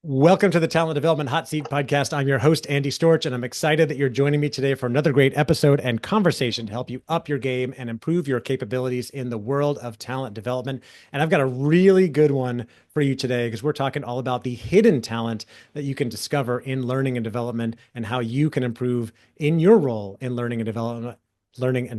Welcome to the Talent Development Hot Seat Podcast. I'm your host, Andy Storch, and I'm excited that you're joining me today for another great episode and conversation to help you up your game and improve your capabilities in the world of talent development. And I've got a really good one for you today because we're talking all about the hidden talent that you can discover in learning and development and how you can improve in your role in learning and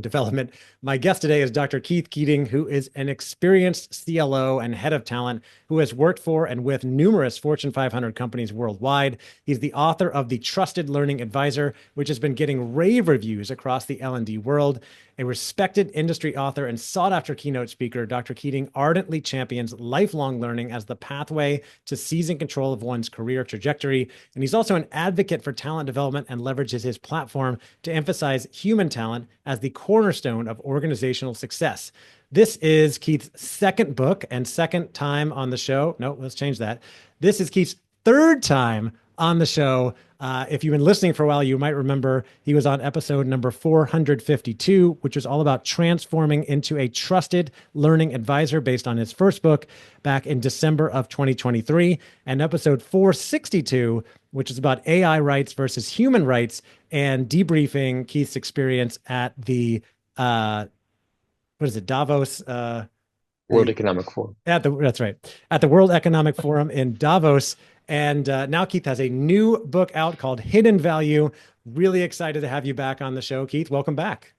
development. My guest today is Dr. Keith Keating, who is an experienced CLO and head of talent who has worked for and with numerous Fortune 500 companies worldwide. He's the author of The Trusted Learning Advisor, which has been getting rave reviews across the L&D world. A respected industry author and sought-after keynote speaker, Dr. Keating ardently champions lifelong learning as the pathway to seizing control of one's career trajectory. And he's also an advocate for talent development and leverages his platform to emphasize human talent as the cornerstone of organizational success. This is Keith's second book and second time on the show. No, let's change that. This is Keith's third time on the show. If you've been listening for a while, you might remember he was on episode number 452, which was all about transforming into a trusted learning advisor based on his first book back in December of 2023, and episode 462, which is about AI rights versus human rights and debriefing Keith's experience at the Davos? World Economic Forum. That's right. At the World Economic Forum in Davos. And now Keith has a new book out called Hidden Value. Really excited to have you back on the show, Keith. Welcome back.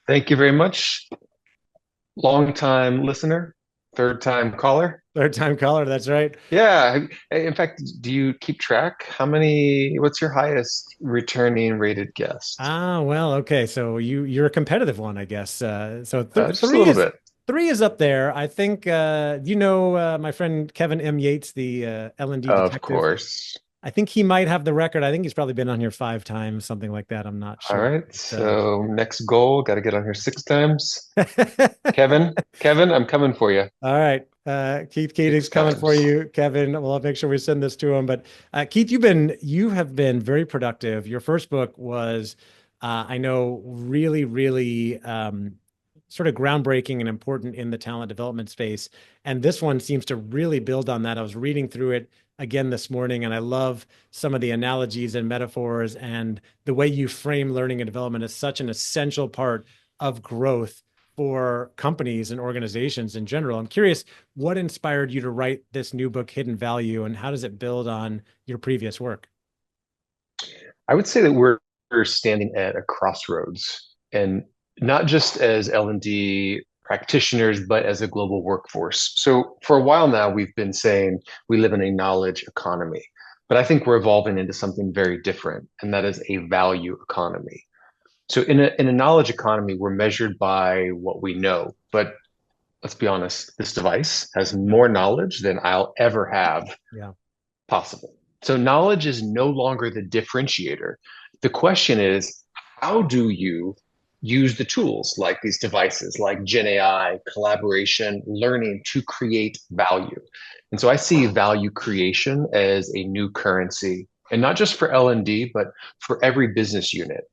Thank you very much. Long time listener, third time caller. Third time caller. That's right. Yeah. In fact, do you keep track? What's your highest returning rated guest? Well, okay. So you're a competitive one, I guess. So Just a little bit. three is up there. I think my friend Kevin M. Yates, the L&D Of detective. course. I think he might have the record. I think he's probably been on here 5 times, something like that. I'm not All sure. right. So next goal, got to get on here 6 times. Kevin, I'm coming for you. All right. Keith Keating's Six coming for times. you, Kevin. Well, I'll make sure we send this to him. But Keith, you have been very productive. Your first book was, I know, really, really sort of groundbreaking and important in the talent development space. And this one seems to really build on that. I was reading through it again this morning, and I love some of the analogies and metaphors and the way you frame learning and development as such an essential part of growth for companies and organizations in general. I'm curious, what inspired you to write this new book, Hidden Value, and how does it build on your previous work? I would say that we're standing at a crossroads, and not just as L&D practitioners, but as a global workforce. So for a while now, we've been saying we live in a knowledge economy, but I think we're evolving into something very different, and that is a value economy. So in a knowledge economy, we're measured by what we know, but let's be honest, this device has more knowledge than I'll ever have Yeah. possible. So knowledge is no longer the differentiator. The question is, how do you use the tools like these devices, like Gen AI, collaboration, learning to create value? And so I see value creation as a new currency, and not just for L&D, but for every business unit.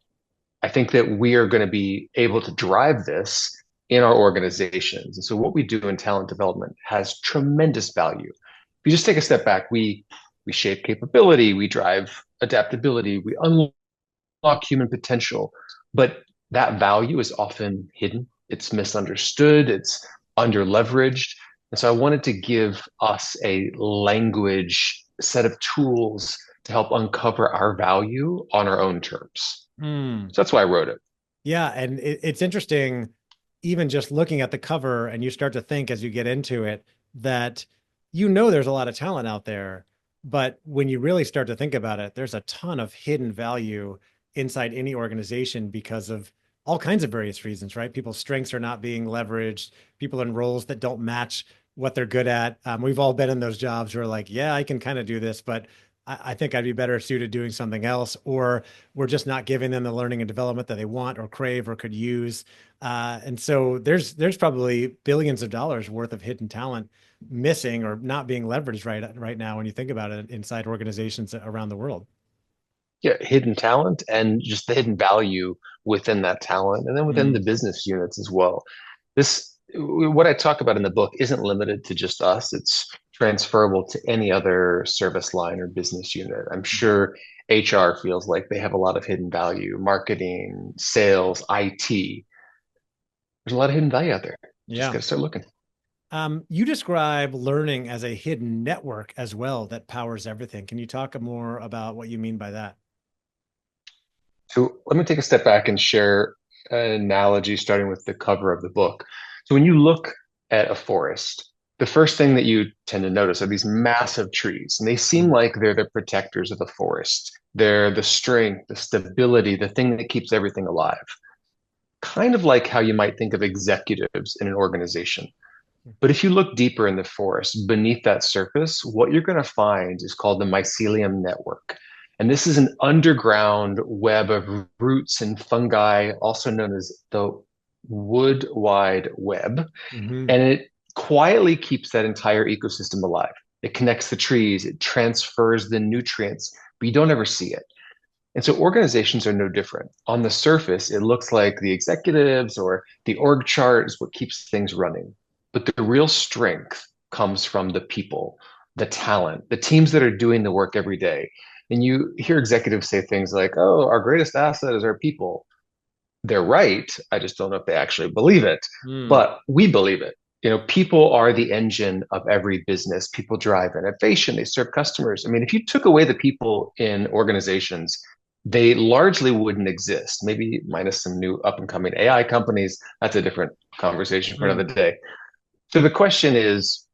I think that we are going to be able to drive this in our organizations. And so what we do in talent development has tremendous value. If you just take a step back, we shape capability, we drive adaptability, we unlock human potential, but that value is often hidden, it's misunderstood, it's under leveraged. And so I wanted to give us a language set of tools to help uncover our value on our own terms. Hmm. So that's why I wrote it. Yeah, and it's interesting, even just looking at the cover, and you start to think as you get into it that there's a lot of talent out there, but when you really start to think about it, there's a ton of hidden value inside any organization because of all kinds of various reasons, right? People's strengths are not being leveraged, people in roles that don't match what they're good at. We've all been in those jobs where like, yeah, I can kind of do this, but I think I'd be better suited doing something else, or we're just not giving them the learning and development that they want or crave or could use. And so there's probably billions of dollars worth of hidden talent missing or not being leveraged right now when you think about it inside organizations around the world. Yeah, hidden talent and just the hidden value within that talent, and then within the Mm, business units as well. This, what I talk about in the book isn't limited to just us. It's transferable to any other service line or business unit. I'm sure HR feels like they have a lot of hidden value, marketing, sales, IT. There's a lot of hidden value out there. Just Yeah. got to start looking. You describe learning as a hidden network as well that powers everything. Can you talk more about what you mean by that? So let me take a step back and share an analogy starting with the cover of the book. So when you look at a forest, the first thing that you tend to notice are these massive trees, and they seem Mm. like they're the protectors of the forest. They're the strength, the stability, the thing that keeps everything alive. Kind of like how you might think of executives in an organization. But if you look deeper in the forest, beneath that surface, what you're going to find is called the mycelium network. And this is an underground web of roots and fungi, also known as the wood wide web. Hmm. And it quietly keeps that entire ecosystem alive. It connects the trees, it transfers the nutrients, but you don't ever see it. And so organizations are no different. On the surface, it looks like the executives or the org chart is what keeps things running. But the real strength comes from the people, the talent, the teams that are doing the work every day. And you hear executives say things like, oh, our greatest asset is our people. They're right. I just don't know if they actually believe it, Mm. but we believe it. People are the engine of every business. People drive innovation. They serve customers. I mean, if you took away the people in organizations, they largely wouldn't exist. Maybe minus some new up and coming AI companies. That's a different conversation for another Mm. day. So the question is,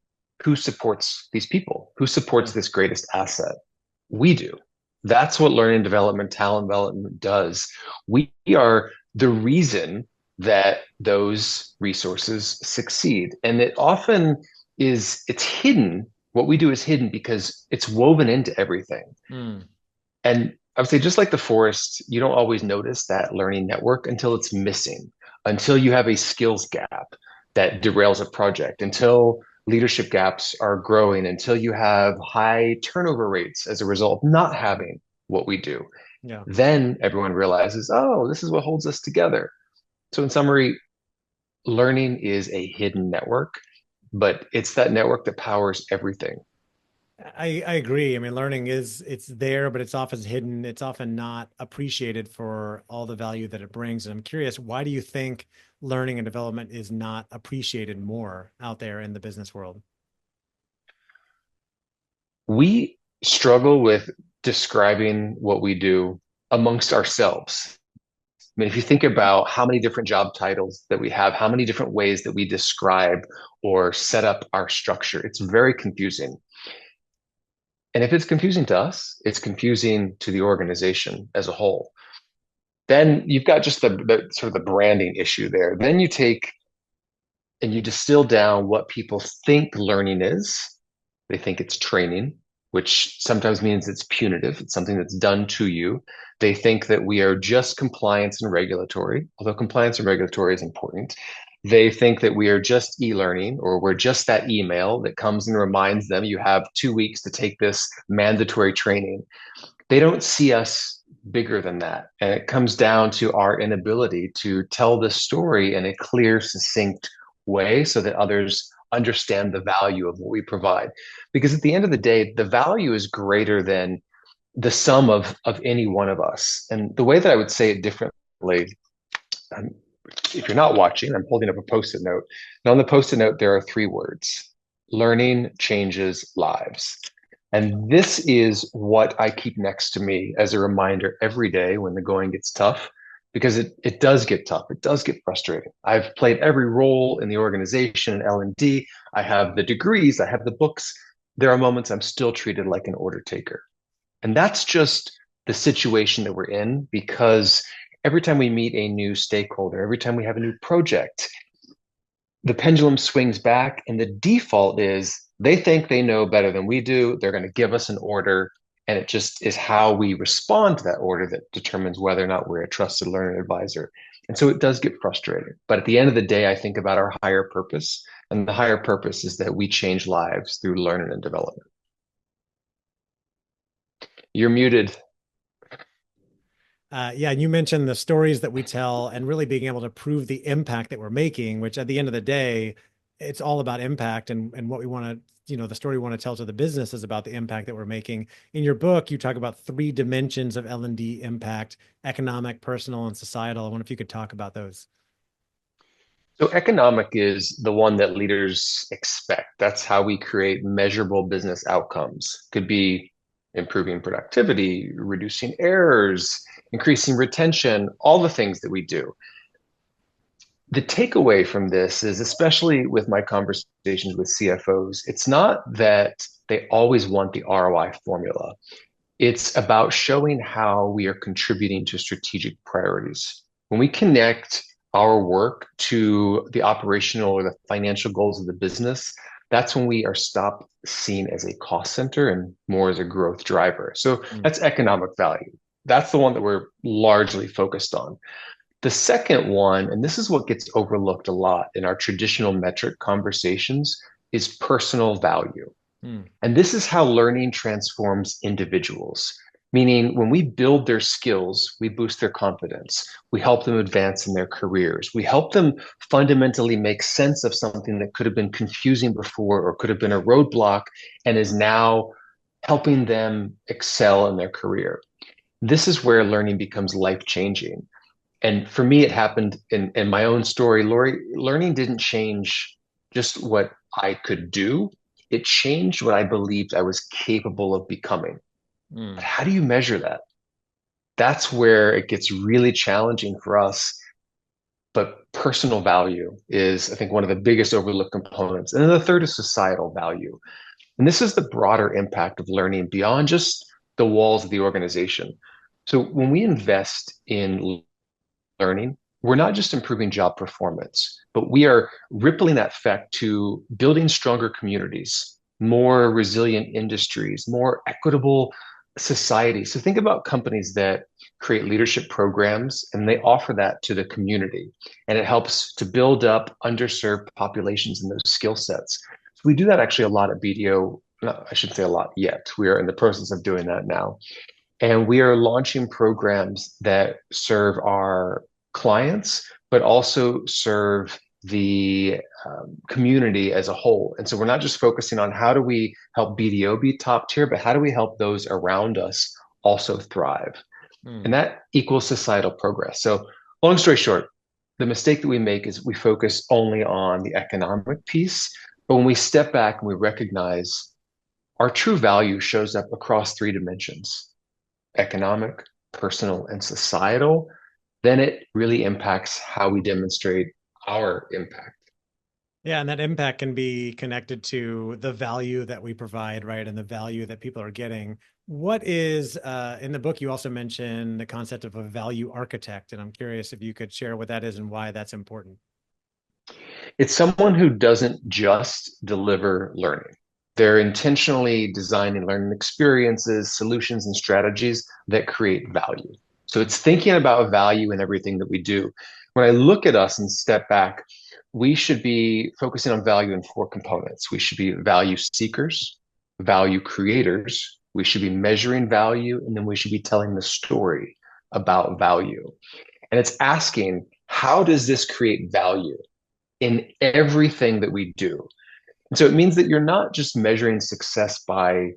who supports these people? Who supports Yeah. this greatest asset? We do. That's what learning development, talent development does. We are the reason that those resources succeed. And it often it's hidden. What we do is hidden because it's woven into everything. Mm. And I would say, just like the forest, you don't always notice that learning network until it's missing, until you have a skills gap that derails a project, until leadership gaps are growing, until you have high turnover rates as a result of not having what we do. Yeah. Then everyone realizes, oh, this is what holds us together. So, in summary, learning is a hidden network, but it's that network that powers everything. I agree. I mean, learning it's there, but it's often hidden. It's often not appreciated for all the value that it brings. And I'm curious, why do you think learning and development is not appreciated more out there in the business world? We struggle with describing what we do amongst ourselves. I mean, if you think about how many different job titles that we have, how many different ways that we describe or set up our structure, it's very confusing. And if it's confusing to us, it's confusing to the organization as a whole. Then you've got just the sort of the branding issue there. Then you take and you distill down what people think learning is. They think it's training, which sometimes means it's punitive. It's something that's done to you. They think that we are just compliance and regulatory, although compliance and regulatory is important. They think that we are just e-learning, or we're just that email that comes and reminds them you have 2 weeks to take this mandatory training. They don't see us bigger than that. And it comes down to our inability to tell the story in a clear, succinct way so that others understand the value of what we provide. Because at the end of the day, the value is greater than the sum of any one of us. And the way that I would say it differently, um, if you're not watching, I'm holding up a post-it note. And on the post-it note, there are three words: learning changes lives. And this is what I keep next to me as a reminder every day when the going gets tough, because it does get tough. It does get frustrating. I've played every role in the organization in L&D. I have the degrees, I have the books. There are moments I'm still treated like an order taker. And that's just the situation that we're in, because every time we meet a new stakeholder, every time we have a new project, the pendulum swings back, and the default is they think they know better than we do. They're going to give us an order, and it just is how we respond to that order that determines whether or not we're a trusted learning advisor. And so it does get frustrating. But at the end of the day, I think about our higher purpose, and the higher purpose is that we change lives through learning and development. You're muted. Yeah, and you mentioned the stories that we tell and really being able to prove the impact that we're making, which at the end of the day, it's all about impact and what we want to, the story we want to tell to the business is about the impact that we're making. In your book, you talk about three dimensions of L&D impact: economic, personal, and societal. I wonder if you could talk about those. So economic is the one that leaders expect. That's how we create measurable business outcomes. Could be improving productivity, reducing errors, increasing retention, all the things that we do. The takeaway from this is, especially with my conversations with CFOs, it's not that they always want the ROI formula. It's about showing how we are contributing to strategic priorities. When we connect our work to the operational or the financial goals of the business, that's when we are stopped seen as a cost center and more as a growth driver. So Mm. that's economic value. That's the one that we're largely focused on. The second one, and this is what gets overlooked a lot in our traditional metric conversations, is personal value. Mm. And this is how learning transforms individuals. Meaning, when we build their skills, we boost their confidence. We help them advance in their careers. We help them fundamentally make sense of something that could have been confusing before or could have been a roadblock and is now helping them excel in their career. This is where learning becomes life changing. And for me, it happened in my own story. Lori, learning didn't change just what I could do, it changed what I believed I was capable of becoming. But Mm. how do you measure that? That's where it gets really challenging for us. But personal value is, I think, one of the biggest overlooked components. And then the third is societal value. And this is the broader impact of learning beyond just the walls of the organization. So when we invest in learning, we're not just improving job performance, but we are rippling that effect to building stronger communities, more resilient industries, more equitable societies. So think about companies that create leadership programs and they offer that to the community, and it helps to build up underserved populations and those skill sets. So we do that actually a lot at BDO. No, I shouldn't say a lot yet. We are in the process of doing that now. And we are launching programs that serve our clients, but also serve the community as a whole. And so we're not just focusing on how do we help BDO be top tier, but how do we help those around us also thrive? And Mm. that equals societal progress. So, long story short, the mistake that we make is we focus only on the economic piece. But when we step back and we recognize our true value shows up across three dimensions: economic, personal, and societal, then it really impacts how we demonstrate our impact. Yeah, and that impact can be connected to the value that we provide, right? And the value that people are getting. What is, in the book, you also mentioned the concept of a value architect, and I'm curious if you could share what that is and why that's important. It's someone who doesn't just deliver learning. They're intentionally designing learning experiences, solutions, and strategies that create value. So it's thinking about value in everything that we do. When I look at us and step back, we should be focusing on value in four components. We should be value seekers, value creators, we should be measuring value, and then we should be telling the story about value. And it's asking, how does this create value in everything that we do? And so it means that you're not just measuring success by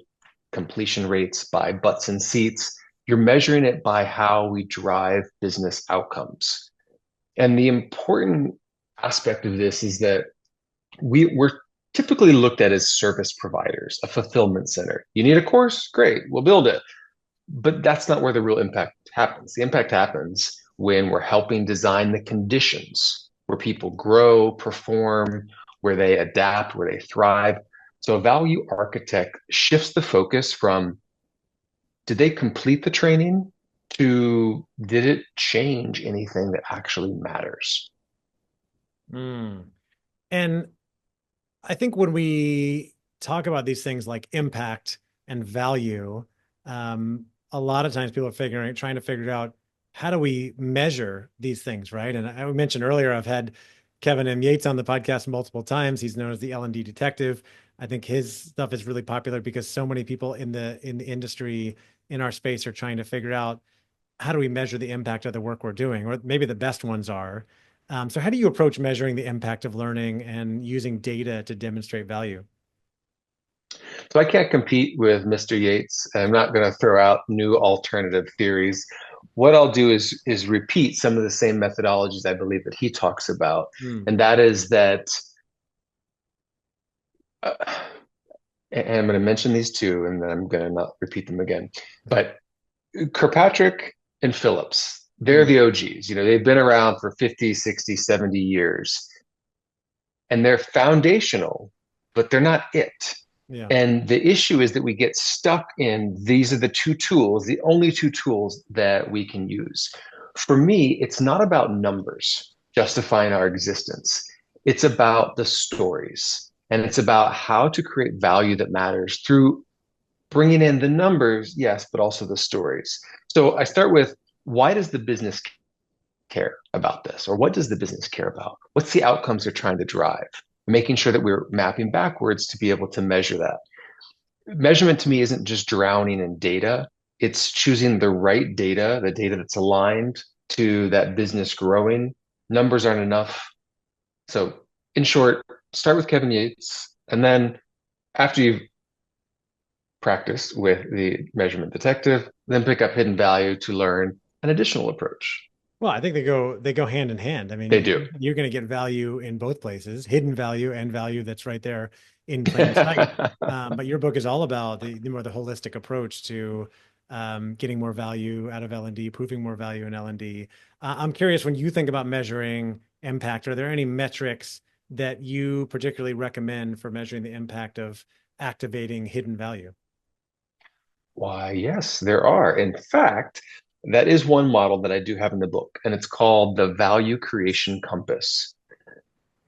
completion rates, by butts and seats. You're measuring it by how we drive business outcomes. And the important aspect of this is that we're typically looked at as service providers, a fulfillment center. You need a course? Great, we'll build it. But that's not where the real impact happens. The impact happens when we're helping design the conditions where people grow, perform, where they adapt, where they thrive. So a value architect shifts the focus from did they complete the training to did it change anything that actually matters? Mm. And I think when we talk about these things like impact and value, a lot of times people are trying to figure out how do we measure these things, right? And I mentioned earlier, I've had Kevin M. Yates on the podcast multiple times. He's known as the L&D detective. I think his stuff is really popular because so many people in the industry in our space are trying to figure out how do we measure the impact of the work we're doing, or maybe the best ones are. So how do you approach measuring the impact of learning and using data to demonstrate value? So I can't compete with Mr. Yates. I'm not going to throw out new alternative theories. What I'll do is repeat some of the same methodologies I believe that he talks about, Hmm. and that is that. Uh, and I'm going to mention these two, and then I'm going to not repeat them again. Okay. But Kirkpatrick and Phillips, they're Hmm. the OGs. They've been around for 50, 60, 70 years, and they're foundational, but they're not it. Yeah. And the issue is that we get stuck in these are the two tools, the only two tools that we can use. For me, it's not about numbers justifying our existence. It's about the stories. And it's about how to create value that matters through bringing in the numbers, yes, but also the stories. So I start with why does the business care about this? Or what does the business care about? What's the outcomes they're trying to drive? Making sure that we're mapping backwards to be able to measure that. Measurement to me isn't just drowning in data, it's choosing the right data, the data that's aligned to that business growing. Numbers aren't enough. So, in short, start with Kevin Yates, and then after you've practiced with the measurement detective, then pick up hidden value to learn an additional approach. Well, I think they go hand in hand. I They mean, do. you're going to get value in both places, hidden value and value that's right there in plain sight. But your book is all about the more the holistic approach to getting more value out of L&D, proving more value in L&D. I'm curious, when you think about measuring impact, are there any metrics that you particularly recommend for measuring the impact of activating hidden value? Why, yes, there are. In fact, that is one model that I do have in the book, and it's called the Value Creation Compass.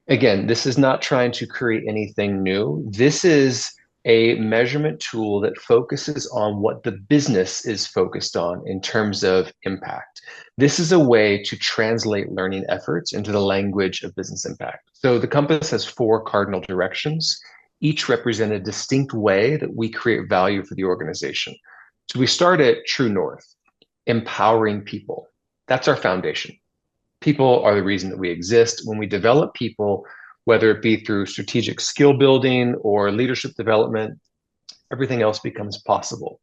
Again, this is not trying to create anything new. This is a measurement tool that focuses on what the business is focused on in terms of impact. This is a way to translate learning efforts into the language of business impact. So the compass has four cardinal directions, each represent a distinct way that we create value for the organization. So we start at true north, empowering people. That's our foundation. People are the reason that we exist. When we develop people, whether it be through strategic skill building or leadership development, everything else becomes possible.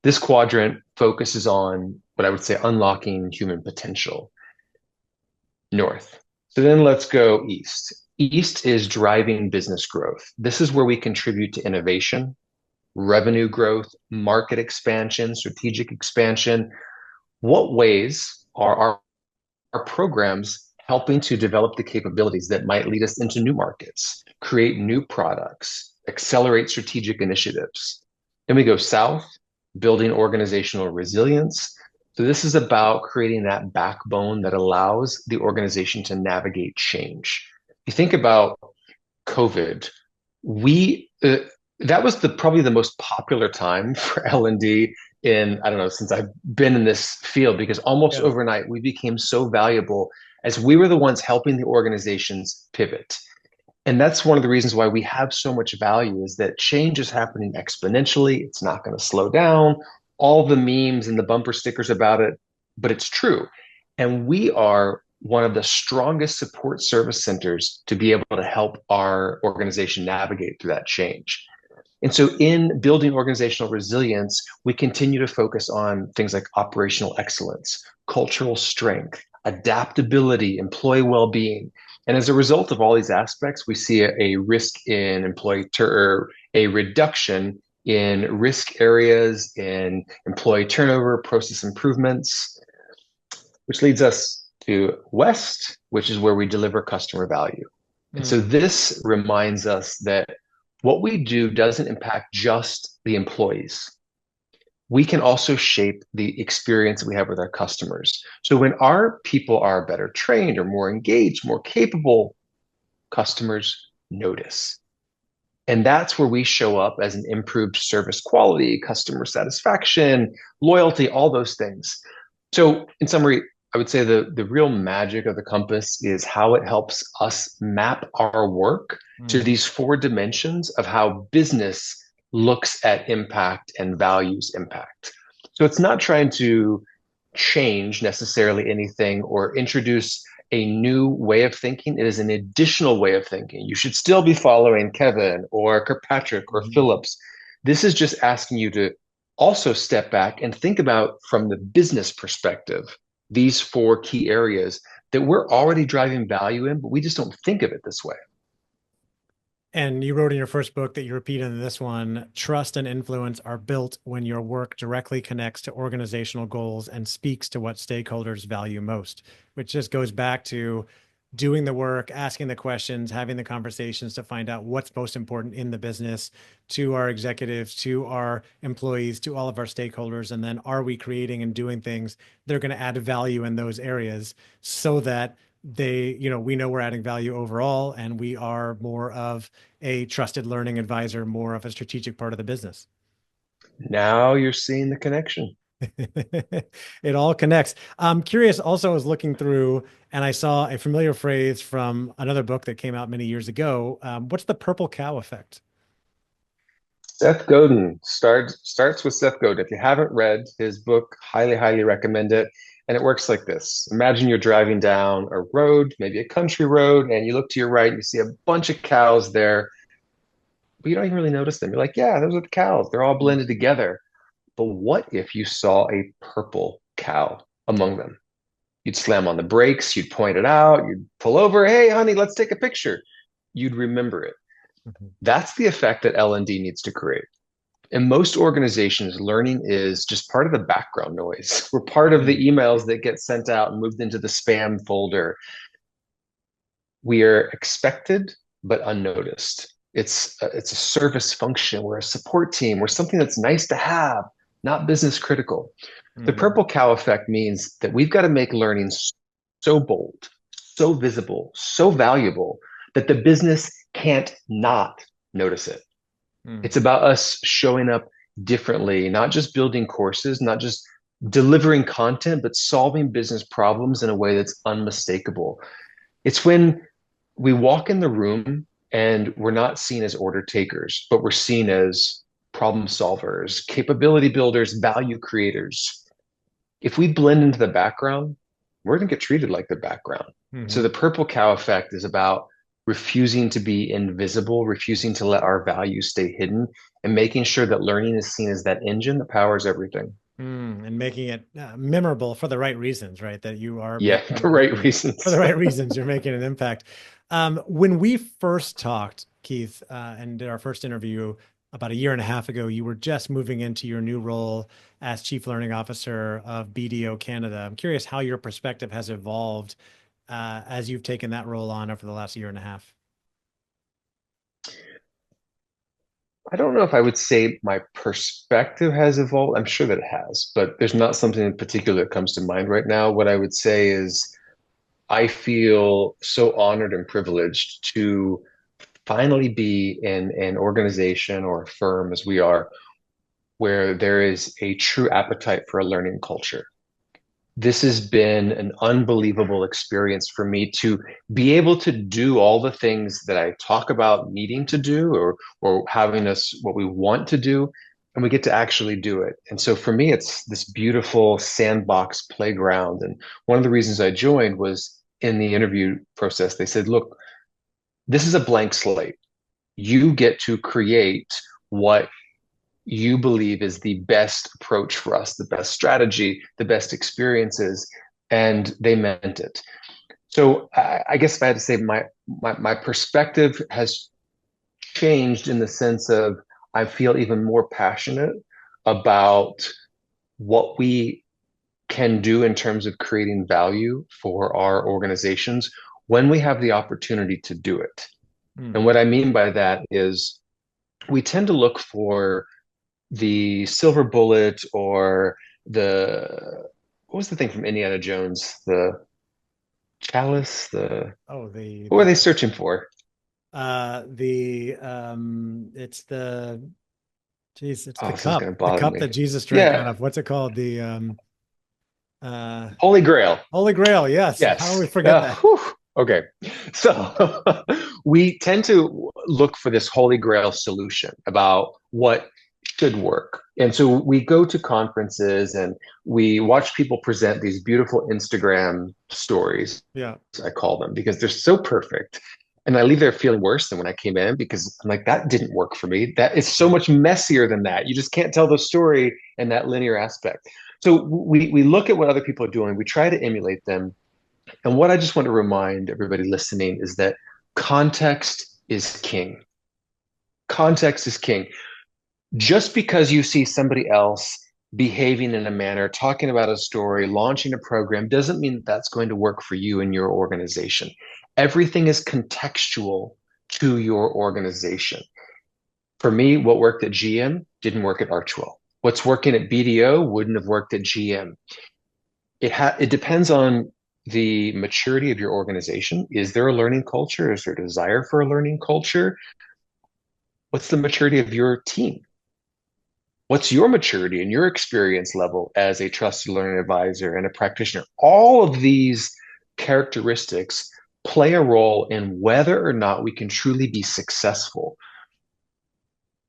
This quadrant focuses on what I would say unlocking human potential, north. So then let's go east. East is driving business growth. This is where we contribute to innovation, revenue growth, market expansion, strategic expansion. What ways are our programs helping to develop the capabilities that might lead us into new markets, create new products, accelerate strategic initiatives? Then we go south, building organizational resilience. So this is about creating that backbone that allows the organization to navigate change. You think about COVID, we that was the probably the most popular time for L&D in, I don't know, since I've been in this field, because almost Yeah. overnight we became so valuable as we were the ones helping the organizations pivot. And that's one of the reasons why we have so much value is that change is happening exponentially. It's not going to slow down. All the memes and the bumper stickers about it, but it's true. And we are one of the strongest support service centers to be able to help our organization navigate through that change. And so, in building organizational resilience, we continue to focus on things like operational excellence, cultural strength, adaptability, employee well being. And as a result of all these aspects, we see a risk in or a reduction in risk areas, in employee turnover, process improvements, which leads us to West, which is where we deliver customer value. And so Hmm. this reminds us that what we do doesn't impact just the employees. We can also shape the experience we have with our customers. So when our people are better trained or more engaged, more capable, customers notice. And that's where we show up as an improved service quality, customer satisfaction, loyalty, all those things. So, in summary, I would say the real magic of the compass is how it helps us map our work to Hmm. these four dimensions of how business looks at impact and values impact. So, it's not trying to change necessarily anything or introduce a new way of thinking. It is an additional way of thinking. You should still be following Kevin or Kirkpatrick or Mhm. Phillips. This is just asking you to also step back and think about from the business perspective these four key areas that we're already driving value in, but we just don't think of it this way. And you wrote in your first book that you repeat in this one, trust and influence are built when your work directly connects to organizational goals and speaks to what stakeholders value most, which just goes back to doing the work, asking the questions, having the conversations to find out what's most important in the business to our executives, to our employees, to all of our stakeholders. And then are we creating and doing things that are going to add value in those areas so that we know we're adding value overall and we are more of a trusted learning advisor, more of a strategic part of the business. Now you're seeing the connection. It all connects. I'm curious also, I was looking through and I saw a familiar phrase from another book that came out many years ago. What's the purple cow effect? Seth Godin starts with Seth Godin. If you haven't read his book, highly recommend it. And it works like this. Imagine you're driving down a road, maybe a country road, and you look to your right, you see a bunch of cows there, but you don't even really notice them. You're like, yeah, those are the cows. They're all blended together. But what if you saw a purple cow among them? You'd slam on the brakes, you'd point it out, you'd pull over, hey, honey, let's take a picture. You'd remember it. Mhm. That's the effect that L&D needs to create. In most organizations, learning is just part of the background noise. We're part of the Mm. emails that get sent out and moved into the spam folder. We are expected but unnoticed. It's a service function. We're a support team. We're something that's nice to have, not business critical. The Mhm. purple cow effect means that we've got to make learning so bold, so visible, so valuable that the business can't not notice it. It's Mhm. about us showing up differently, not just building courses, not just delivering content, but solving business problems in a way that's unmistakable. It's when we walk in the room and we're not seen as order takers, but we're seen as problem solvers, capability builders, value creators. If we blend into the background, we're going to get treated like the background. So the Mhm. purple cow effect is about refusing to be invisible, refusing to let our values stay hidden, and making sure that learning is seen as that engine that powers everything. And making it memorable for the right reasons, right? That you are Yeah, making the right for the reasons. right reasons, you're making an impact. When we first talked, Keith, and did our first interview about a year and a half ago, you were just moving into your new role as Chief Learning Officer of BDO Canada. I'm curious how your perspective has evolved as you've taken that role on over the last year and a half. I don't know if I would say my perspective has evolved. I'm sure that it has, but there's not something in particular that comes to mind right now. What I would say is I feel so honored and privileged to finally be in an organization or a firm as we are, where there is a true appetite for a learning culture. This has been an unbelievable experience for me to be able to do all the things that I talk about needing to do or having us what we want to do, and we get to actually do it. And so for me, it's this beautiful sandbox playground. And one of the reasons I joined was in the interview process, they said, look, this is a blank slate. You get to create what you believe is the best approach for us, the best strategy, the best experiences, and they meant it. So I guess if I had to say my perspective has changed in the sense of I feel even more passionate about what we can do in terms of creating value for our organizations when we have the opportunity to do it. And Mm. what I mean by that is we tend to look for the silver bullet or the what was the thing from Indiana Jones? The chalice, the Oh, the what were the they searching for? it's the geez, it's Oh, this is gonna the bother cup that me. Jesus drank out Yeah, of. What's it called? The uh Holy Grail. Holy Grail. Yes. How do Yes. we forget that? Whew. Okay. So we tend to look for this Holy Grail solution about what should work. And so we go to conferences and we watch people present these beautiful Instagram stories, Yeah. I call them, because they're so perfect. And I leave there feeling worse than when I came in because I'm like, that didn't work for me. That is so Yeah. much messier than that. You just can't tell the story in that linear aspect. So we look at what other people are doing, we try to emulate them. And what I just want to remind everybody listening is that context is king. Context is king. Just because you see somebody else behaving in a manner, talking about a story, launching a program, doesn't mean that that's going to work for you and your organization. Everything is contextual to your organization. For me, what worked at GM didn't work at Archwell. What's working at BDO wouldn't have worked at GM. It depends on the maturity of your organization. Is there a learning culture? Is there a desire for a learning culture? What's the maturity of your team? What's your maturity and your experience level as a trusted learning advisor and a practitioner? All of these characteristics play a role in whether or not we can truly be successful.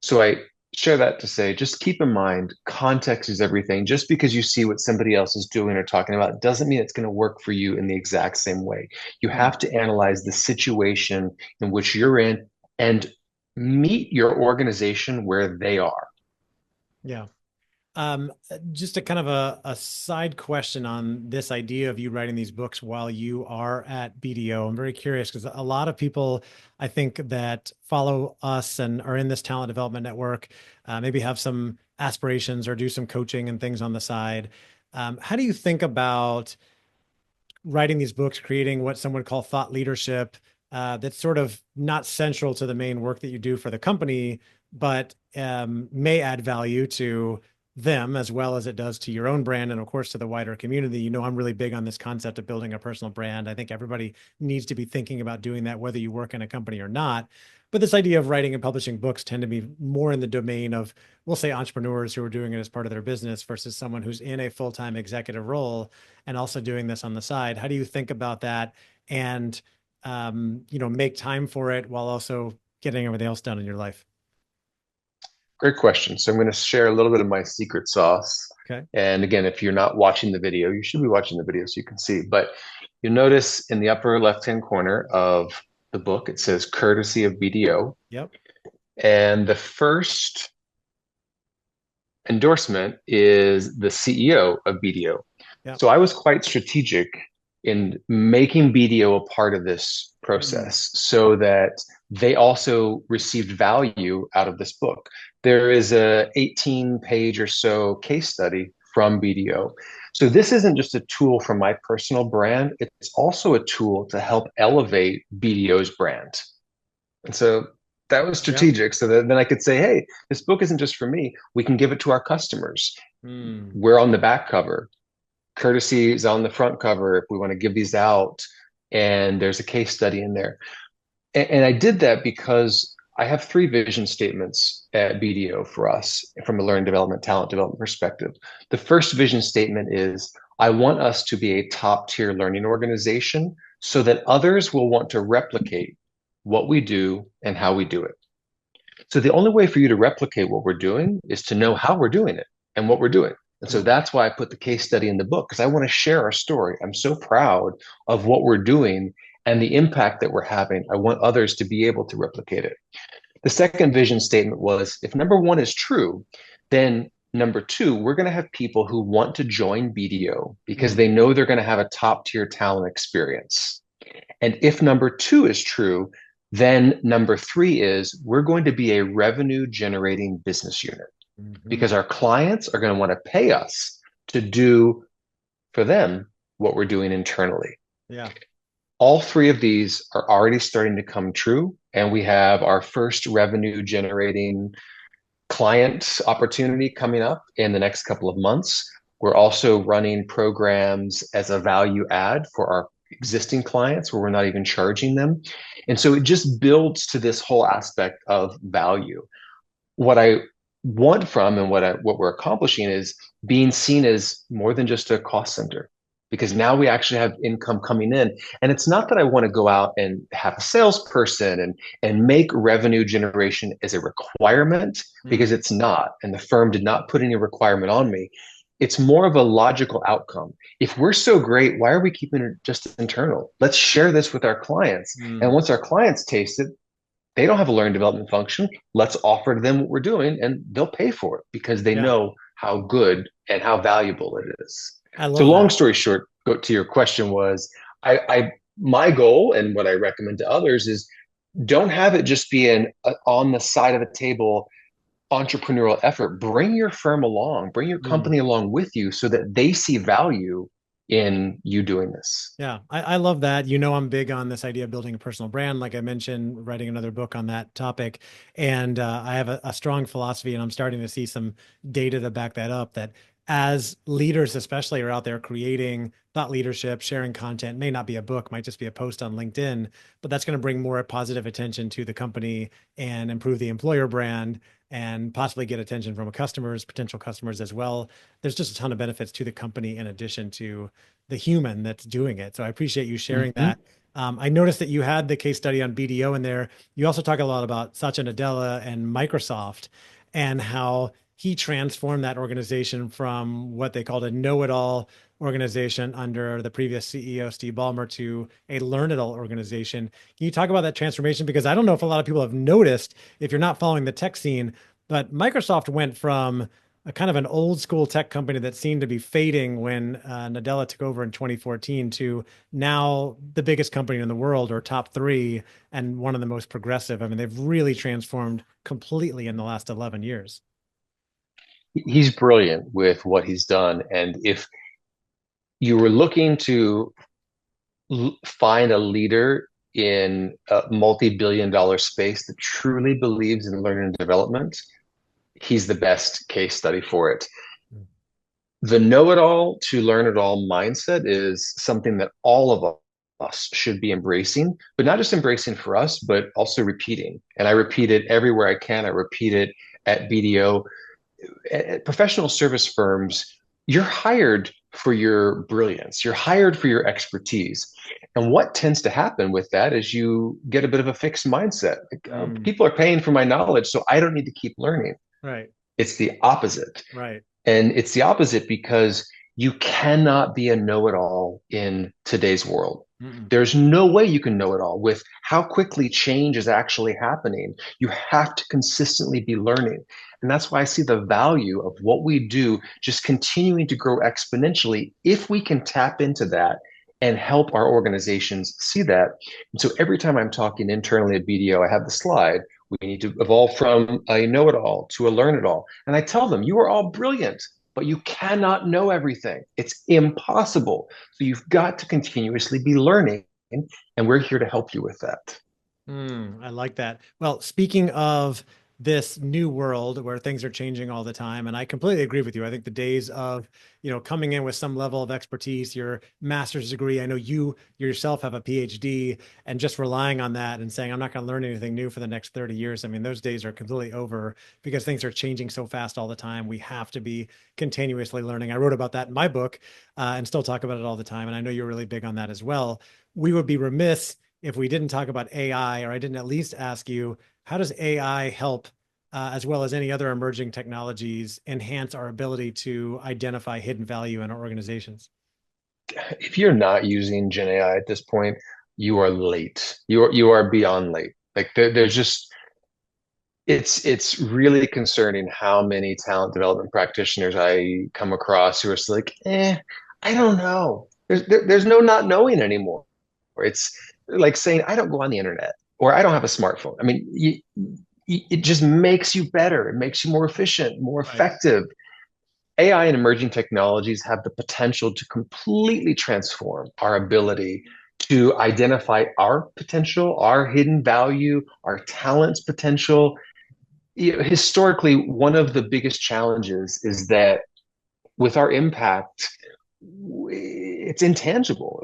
So I share that to say, just keep in mind, context is everything. Just because you see what somebody else is doing or talking about doesn't mean it's going to work for you in the exact same way. You Mm. have to analyze the situation in which you're in and meet your organization where they are. Yeah. Just a kind of a side question on this idea of you writing these books while you are at BDO. I'm very curious because a lot of people, I think, that follow us and are in this talent development network, maybe have some aspirations or do some coaching and things on the side. How do you think about writing these books, creating what some would call thought leadership, that's sort of not central to the main work that you do for the company, but may add value to them as well as it does to your own brand and, of course, to the wider community? You know, I'm really big on this concept of building a personal brand. I think everybody needs to be thinking about doing that, whether you work in a company or not. But this idea of writing and publishing books tend to be more in the domain of, we'll say, entrepreneurs who are doing it as part of their business versus someone who's in a full-time executive role and also doing this on the side. How do you think about that and make time for it while also getting everything else done in your life? Great question. So I'm going to share a little bit of my secret sauce. Okay. And again, if you're not watching the video, you should be watching the video so you can see. But you'll notice in the upper left-hand corner of the book, it says courtesy of BDO. Yep. And the first endorsement is the CEO of BDO. Yep. So I was quite strategic in making BDO a part of this Mm. process so that they also received value out of this book. There is a 18 page or so case study from BDO. So this isn't just a tool for my personal brand, it's also a tool to help elevate BDO's brand. And so that was Yeah. strategic so that then I could say, hey, this book isn't just for me. We can give it to our customers. Mm. We're on the back cover. Courtesy is on the front cover if we want to give these out. And there's a case study in there. And I did that because I have three vision statements at BDO for us from a learning development, talent development perspective. The first vision statement is I want us to be a top tier learning organization so that others will want to replicate what we do and how we do it. So the only way for you to replicate what we're doing is to know how we're doing it and what we're doing. And so Mm. that's why I put the case study in the book because I want to share our story. I'm so proud of what we're doing and the impact that we're having. I want others to be able to replicate it. The second vision statement was if number one is true, then number two, we're going to have people who want to join BDO because Mm. they know they're going to have a top tier talent experience. And if number two is true, then number three is we're going to be a revenue generating business unit Hmm. because our clients are going to want to pay us to do for them what we're doing internally. Yeah. All three of these are already starting to come true. And we have our first revenue generating client opportunity coming up in the next couple of months. We're also running programs as a value add for our existing clients where we're not even charging them. And so it just builds to this whole aspect of value. What I want from and what we're accomplishing is being seen as more than just a cost center. because now we actually have income coming in. And it's not that I want to go out and have a salesperson and make revenue generation as a requirement, because Mm, it's not. And the firm did not put any requirement on me. It's more of a logical outcome. If we're so great, why are we keeping it just internal? Let's share this with our clients. And mm, once our clients taste it, they don't have a learning development function. Let's offer to them what we're doing and they'll pay for it because they yeah, know how good and how valuable it is. I So love long that. story short, go to your question was I my goal and what I recommend to others is don't have it just be an on the side of the table entrepreneurial effort. Bring your firm along, bring your Mm. company along with you so that they see value in you doing this. Yeah, I love that. You know, I'm big on this idea of building a personal brand. Like I mentioned, writing another book on that topic. And I have a strong philosophy, and I'm starting to see some data to back that up. That as leaders, especially, are out there creating thought leadership, sharing content, may not be a book, might just be a post on LinkedIn, but that's going to bring more positive attention to the company and improve the employer brand and possibly get attention from customers, potential customers as well. There's just a ton of benefits to the company in addition to the human that's doing it. So I appreciate you sharing Mm-hmm. that. I noticed that you had the case study on BDO in there. You also talk a lot about Satya Nadella and Microsoft and how he transformed that organization from what they called a know-it-all organization under the previous CEO, Steve Ballmer, to a learn-it-all organization. Can you talk about that transformation? Because I don't know if a lot of people have noticed if you're not following the tech scene, but Microsoft went from a kind of an old school tech company that seemed to be fading when Nadella took over in 2014 to now the biggest company in the world or top three and one of the most progressive. I mean, they've really transformed completely in the last 11 years. He's brilliant with what he's done. And if you were looking to find a leader in a multi-billion dollar space that truly believes in learning and development, he's the best case study for it. The know-it-all to learn-it-all mindset is something that all of us should be embracing, but not just embracing for us, but also repeating. And I repeat it everywhere I can. I repeat it at BDO. At professional service firms, you're hired for your brilliance, you're hired for your expertise. And what tends to happen with that is you get a bit of a fixed mindset. Like, Mm, people are paying for my knowledge, so I don't need to keep learning. right, It's the opposite. right. And it's the opposite because you cannot be a know it all in today's world. Mm-mm. There's no way you can know it all with how quickly change is actually happening. You have to consistently be learning. And that's why I see the value of what we do just continuing to grow exponentially if we can tap into that and help our organizations see that. And so every time I'm talking internally at BDO, I have the slide. We need to evolve from a know it all to a learn it all. And I tell them, you are all brilliant, but you cannot know everything. It's impossible. So you've got to continuously be learning, and we're here to help you with that. I like that. Well, speaking of this new world where things are changing all the time, and I completely agree with you. I think the days of, coming in with some level of expertise, your master's degree, I know you yourself have a PhD, and just relying on that and saying, I'm not going to learn anything new for the next 30 years. I mean, those days are completely over because things are changing so fast all the time. We have to be continuously learning. I wrote about that in my book, and still talk about it all the time. And I know you're really big on that as well. We would be remiss if we didn't talk about AI, or I didn't at least ask you, how does AI help, as well as any other emerging technologies, enhance our ability to identify hidden value in our organizations? If you're not using Gen AI at this point, you are late. You are beyond late. Like there's just it's really concerning how many talent development practitioners I come across who are still like, I don't know. There's no not knowing anymore. It's like saying, I don't go on the internet or I don't have a smartphone. I mean, it just makes you better. It makes you more efficient, more Right. effective. AI and emerging technologies have the potential to completely transform our ability to identify our potential, our hidden value, our talents potential. Historically, one of the biggest challenges is that with our impact, it's intangible,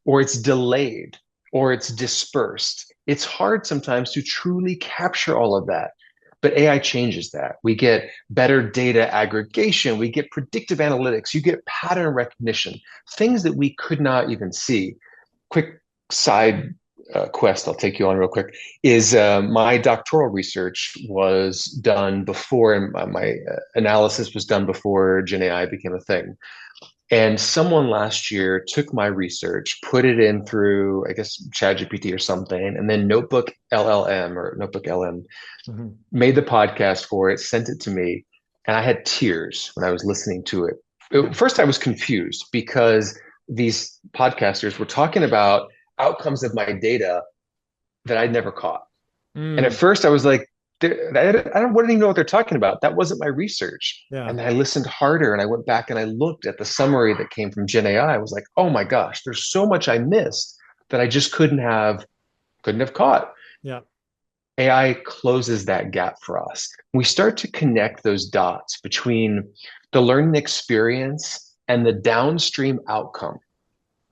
or it's delayed, or it's dispersed. It's hard sometimes to truly capture all of that. But AI changes that. We get better data aggregation, we get predictive analytics, you get pattern recognition, things that we could not even see. Quick side quest I'll take you on real quick is my doctoral research was done before, and my analysis was done before Gen AI became a thing. And someone last year took my research, put it in through, I guess, ChatGPT or something, and then Notebook LLM or Notebook LM Mhm. made the podcast for it, sent it to me, and I had tears when I was listening to it. Yeah. First, I was confused because these podcasters were talking about outcomes of my data that I'd never caught. And at Mm, first, I was like, wouldn't even know what they're talking about. That wasn't my research. yeah. And then I listened harder and I went back and I looked at the summary that came from Gen AI. I was like, oh my gosh, there's so much I missed that I just couldn't have caught. Yeah. AI closes that gap for us. We start to connect those dots between the learning experience and the downstream outcome,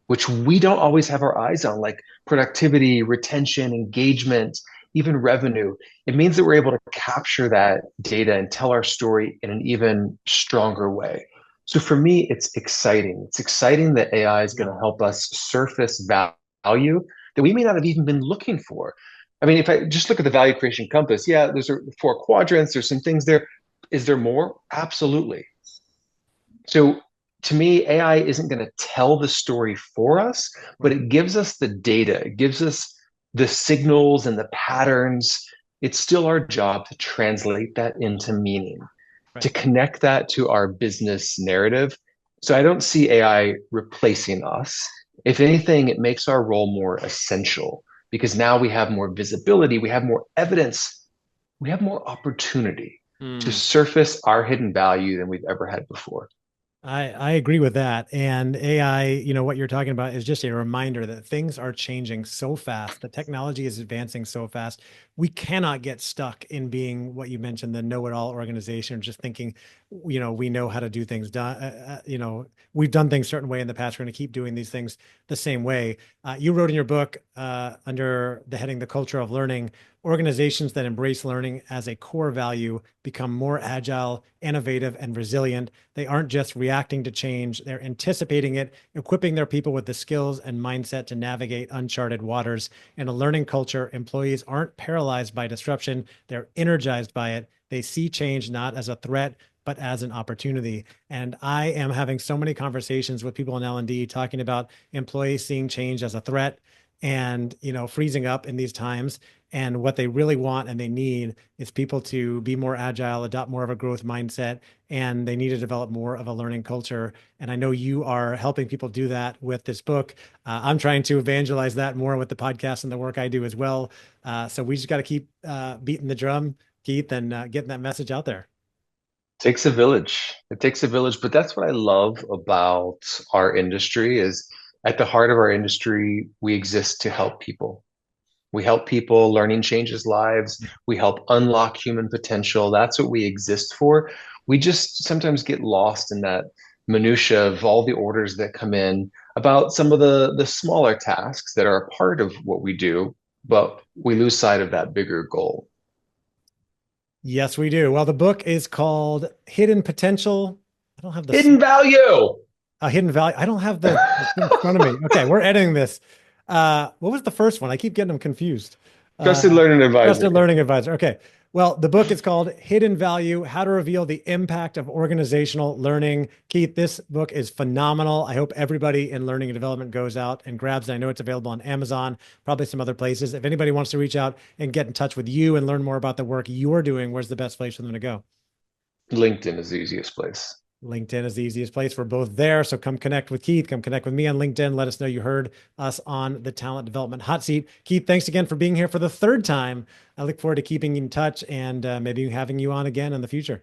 which we don't always have our eyes on, like productivity, retention, engagement, even revenue. It means that we're able to capture that data and tell our story in an even stronger way. So for me, it's exciting. It's exciting that AI is going Yeah. to help us surface value that we may not have even been looking for. I mean, if I just look at the value creation compass, yeah, there's four quadrants, there's some things there. Is there more? Absolutely. So to me, AI isn't going to tell the story for us, but Right. it gives us the data, it gives us the signals and the patterns. It's still our job to translate that into meaning, to Right. connect that to our business narrative. So I don't see AI replacing us. If anything, it makes our role more essential because now we have more visibility, we have more evidence, we have more opportunity to Mm. surface our hidden value than we've ever had before. I agree with that. And AI, what you're talking about is just a reminder that things are changing so fast. The technology is advancing so fast. We cannot get stuck in being what you mentioned, the know-it-all organization, just thinking, we know how to do things done. We've done things a certain way in the past. We're going to keep doing these things the same way. You wrote in your book under the heading, The Culture of Learning, organizations that embrace learning as a core value become more agile, innovative, and resilient. They aren't just reacting to change, they're anticipating it, equipping their people with the skills and mindset to navigate uncharted waters. In a learning culture, employees aren't paralyzed by disruption, they're energized by it. They see change not as a threat, but as an opportunity. And I am having so many conversations with people in L&D talking about employees seeing change as a threat and, freezing up in these times. And what they really want and they need is people to be more agile, adopt more of a growth mindset, and they need to develop more of a learning culture. And I know you are helping people do that with this book. I'm trying to evangelize that more with the podcast and the work I do as well. So we just got to keep beating the drum, Keith, and getting that message out there. Takes a village. It takes a village, but that's what I love about our industry is at the heart of our industry, we exist to help people. We help people, learning changes lives. We help unlock human potential. That's what we exist for. We just sometimes get lost in that minutia of all the orders that come in about some of the smaller tasks that are a part of what we do, but we lose sight of that bigger goal. Yes, we do. Well, the book is called Hidden Potential. I don't have the Hidden value. hidden value. I don't have the thing in front of me. Okay, we're editing this. What was the first one? I keep getting them confused. Uh, Trusted learning Trusted advisor. Learning Advisor. Okay. Well, the book is called Hidden Value: How to Reveal the Impact of Organizational Learning. Keith, this book is phenomenal. I hope everybody in learning and development goes out and grabs it. I know it's available on Amazon, probably some other places. If anybody wants to reach out and get in touch with you and learn more about the work you're doing, where's the best place for them to go? LinkedIn is the easiest place. LinkedIn is the easiest place. We're both there. So come connect with Keith. Come connect with me on LinkedIn. Let us know you heard us on the Talent Development Hot Seat. Keith, thanks again for being here for the third time. I look forward to keeping in touch and maybe having you on again in the future.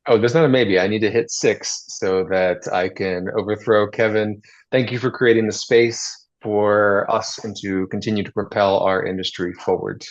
Oh, there's not a maybe. I need to hit six so that I can overthrow Kevin. Thank you for creating the space for us and to continue to propel our industry forward.